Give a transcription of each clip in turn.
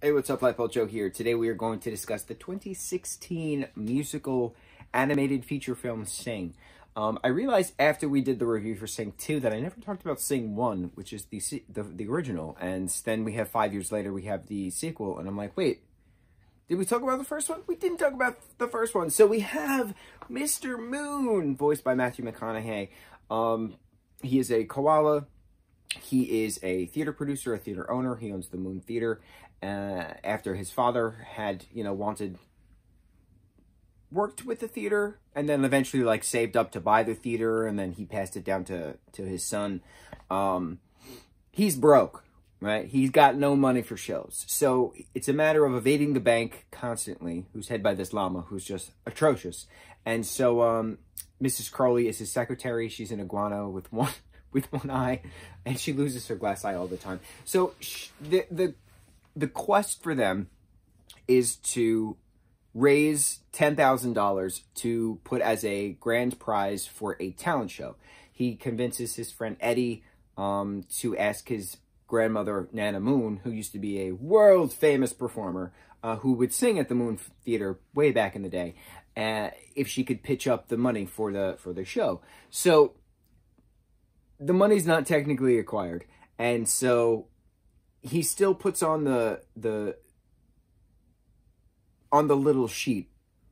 Hey, what's up, lightboltjoe here. Today we are going to discuss the 2016 musical animated feature film Sing. I realized after we did the review for Sing 2 that I never talked about Sing 1, which is the original, and then we have 5 years later we have the sequel, and I'm like, wait, did we talk about the first one? We didn't talk about the first one. So we have Mr. Moon, voiced by Matthew McConaughey. He is a koala. He is a theater producer, a theater owner. He owns the Moon Theater. After his father had, worked with the theater and then eventually saved up to buy the theater, and then he passed it down to his son. He's broke, right? He's got no money for shows. So it's a matter of evading the bank constantly, who's headed by this llama who's just atrocious. And so Mrs. Crowley is his secretary. She's an iguana with one eye, and she loses her glass eye all the time. So the quest for them is to raise $10,000 to put as a grand prize for a talent show. He convinces his friend Eddie to ask his grandmother, Nana Moon, who used to be a world-famous performer, who would sing at the Moon Theater way back in the day, if she could pitch up the money for the show. So the money's not technically acquired, and so he still puts on the little sheet.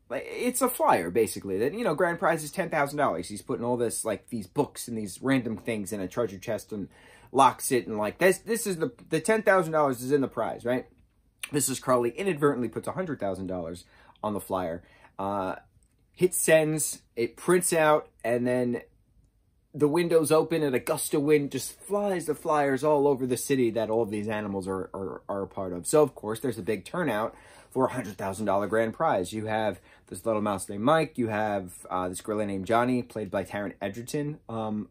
It's a flyer, basically, that, grand prize is $10,000. He's putting all this, these books and these random things in a treasure chest and locks it, and, this is the $10,000 is in the prize, right? Mrs. Crowley inadvertently puts $100,000 on the flyer. Hit sends, it prints out, and then the windows open and a gust of wind just flies the flyers all over the city that all of these animals are a part of. So, of course, there's a big turnout for a $100,000 grand prize. You have this little mouse named Mike. You have this gorilla named Johnny, played by Taron Egerton,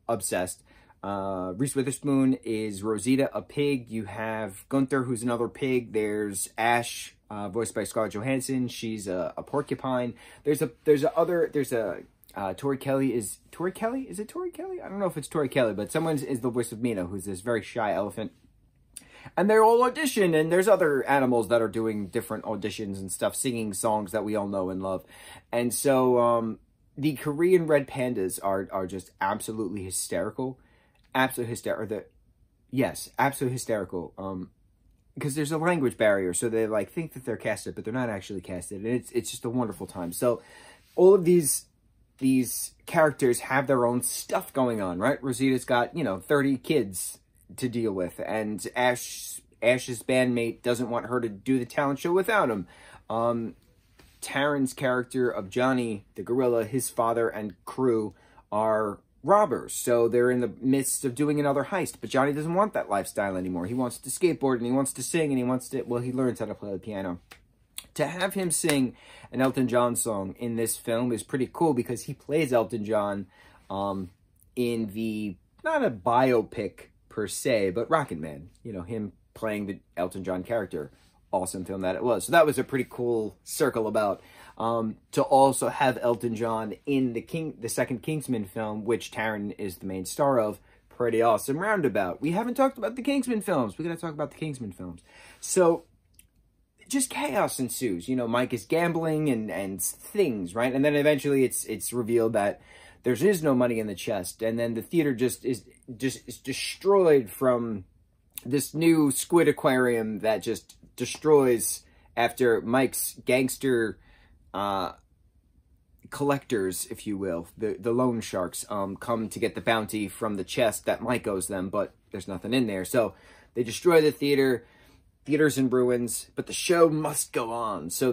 obsessed. Reese Witherspoon is Rosita, a pig. You have Gunther, who's another pig. There's Ash, voiced by Scarlett Johansson. She's a porcupine. There's Tori Kelly. Is it Tori Kelly? I don't know if it's Tori Kelly, but someone is the voice of Mina, who's this very shy elephant. And they're all audition, and there's other animals that are doing different auditions and stuff, singing songs that we all know and love. And so the Korean red pandas are just absolutely hysterical. Absolutely hysterical. Yes, absolutely hysterical. Because there's a language barrier, so they think that they're casted, but they're not actually casted. And it's just a wonderful time. So all of these characters have their own stuff going on, right? Rosita's got, 30 kids to deal with, and Ash's bandmate doesn't want her to do the talent show without him. Taron's character of Johnny, the gorilla, his father and crew are robbers, so they're in the midst of doing another heist, but Johnny doesn't want that lifestyle anymore. He wants to skateboard, and he wants to sing, and he wants to, well, he learns how to play the piano. To have him sing an Elton John song in this film is pretty cool, because he plays Elton John in the, not a biopic per se, but Rocket Man. Him playing the Elton John character. Awesome film that it was. So that was a pretty cool circle about. To also have Elton John in the second Kingsman film, which Taron is the main star of. Pretty awesome roundabout. We haven't talked about the Kingsman films. We're going to talk about the Kingsman films. So just chaos ensues. Mike is gambling and things, right? And then eventually it's revealed that there is no money in the chest, and then the theater is destroyed from this new squid aquarium that just destroys after Mike's gangster collectors, if you will, the loan sharks, come to get the bounty from the chest that Mike owes them, but there's nothing in there. So they destroy the theater. Theater's in ruins, but the show must go on. So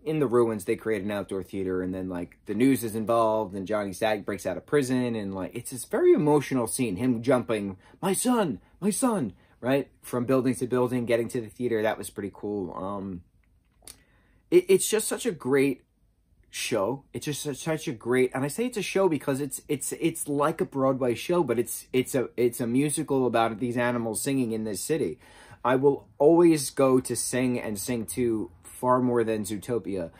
in the ruins, they create an outdoor theater, and then, the news is involved, and Johnny Sag breaks out of prison, and, it's this very emotional scene, him jumping, my son, right? From building to building, getting to the theater. That was pretty cool. It's just such a great show. It's just such a great, and I say it's a show because it's like a Broadway show, but it's a musical about these animals singing in this city. I will always go to Sing and Sing 2 far more than Zootopia.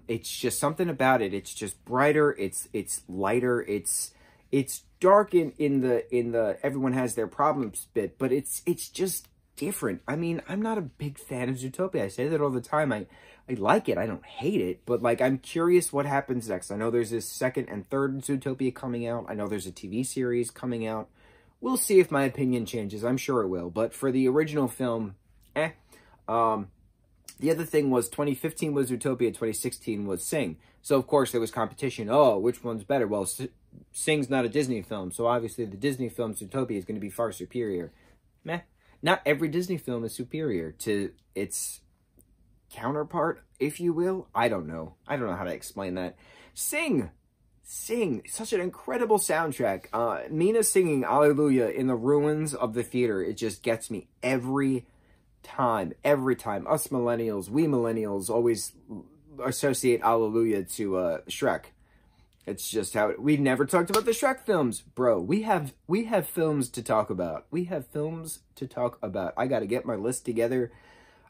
It's just something about it. It's just brighter. It's lighter. It's dark in the everyone has their problems bit, but it's just different. I mean, I'm not a big fan of Zootopia. I say that all the time. I like it. I don't hate it. But, like, I'm curious what happens next. I know there's this second and third Zootopia coming out. I know there's a TV series coming out. We'll see if my opinion changes. I'm sure it will. But for the original film, The other thing was 2015 was Zootopia, 2016 was Sing. So, of course, there was competition. Oh, which one's better? Well, Sing's not a Disney film, so obviously the Disney film Zootopia is going to be far superior. Meh. Not every Disney film is superior to its counterpart, if you will. I don't know. I don't know how to explain that. Sing. Such an incredible soundtrack. Mina singing Alleluia in the ruins of the theater. It just gets me every time. Us millennials, we millennials always associate Alleluia to Shrek. It's just how we never talked about the Shrek films, bro. We have films to talk about. I got to get my list together.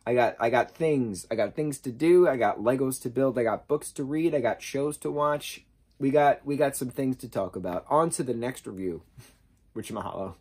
I got things to do. I got Legos to build. I got books to read. I got shows to watch. We got some things to talk about. On to the next review. Mucho mahalo.